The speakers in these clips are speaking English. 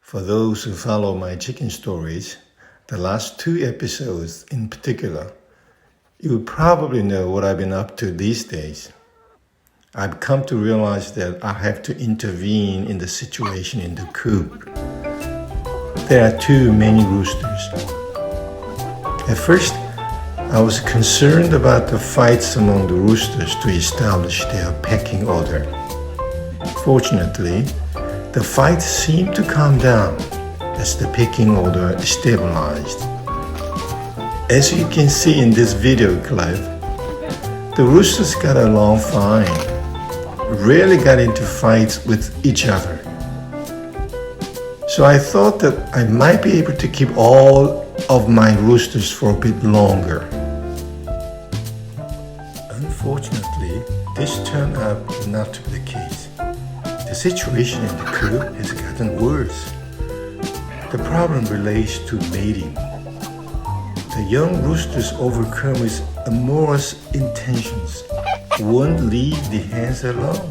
For those who follow my chicken stories, the last 2 episodes in particular, you probably know what I've been up to these days. I've come to realize that I have to intervene in the situation in the coop. There are too many roosters. At first, I was concerned about the fights among the roosters to establish their pecking order. Fortunately, the fights seemed to calm down as the pecking order stabilized. As you can see in this video clip, the roosters got along fine, rarely got into fights with each other. So I thought that I might be able to keep all of my roosters for a bit longer. Unfortunately, this turned out not to be the case. The situation in the coop has gotten worse. The problem relates to mating. The young roosters, overcome with amorous intentions, won't leave the hens alone,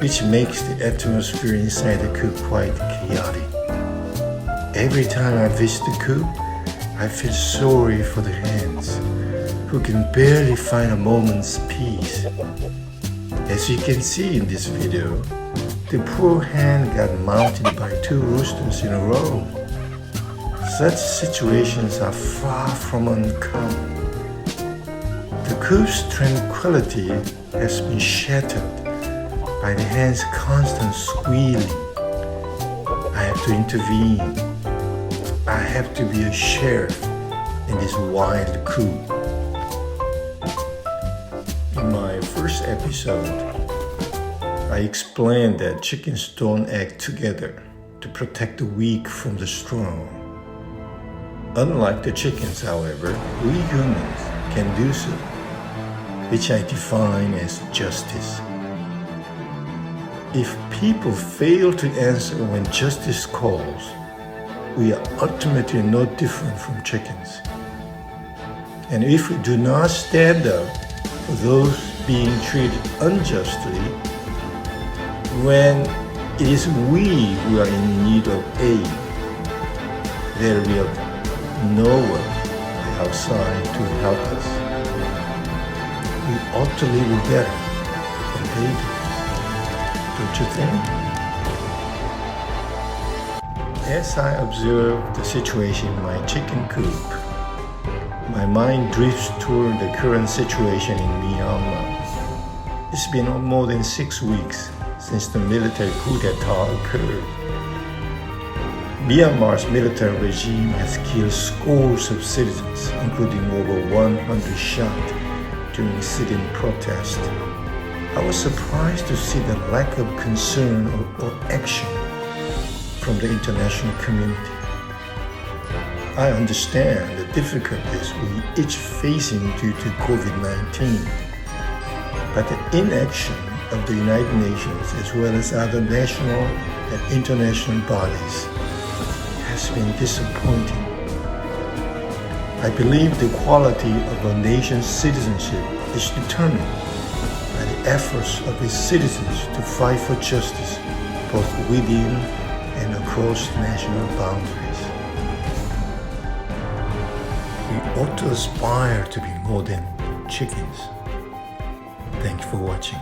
which makes the atmosphere inside the coop quite chaotic. Every time I visit the coop, I feel sorry for the hens, who can barely find a moment's peace. As you can see in this video, the poor hen got mounted by 2 roosters in a row. Such situations are far from uncommon. The coop's tranquility has been shattered by the hen's constant squealing. I have to intervene. I have to be a sheriff in this wild coop. In my first episode, I explained that chickens don't act together to protect the weak from the strong. Unlike the chickens, however, we humans can do so, which I define as justice. If people fail to answer when justice calls, we are ultimately no different from chickens. And if we do not stand up for those being treated unjustly, when it is we who are in need of aid, there will be no one outside to help us. We ought to live better than they do, don't you think? As I observe the situation in my chicken coop, my mind drifts toward the current situation in Myanmar. It's been more than 6 weeks since the military coup d'etat occurred. Myanmar's military regime has killed scores of citizens, including over 100 shot during sit-in protest. I was surprised to see the lack of concern or action from the international community. I understand the difficulties we each facing due to COVID-19, but the inaction of the United Nations as well as other national and international bodies has been disappointing. I believe the quality of a nation's citizenship is determined by the efforts of its citizens to fight for justice both within and across national boundaries. We ought to aspire to be more than chickens. Thank you for watching.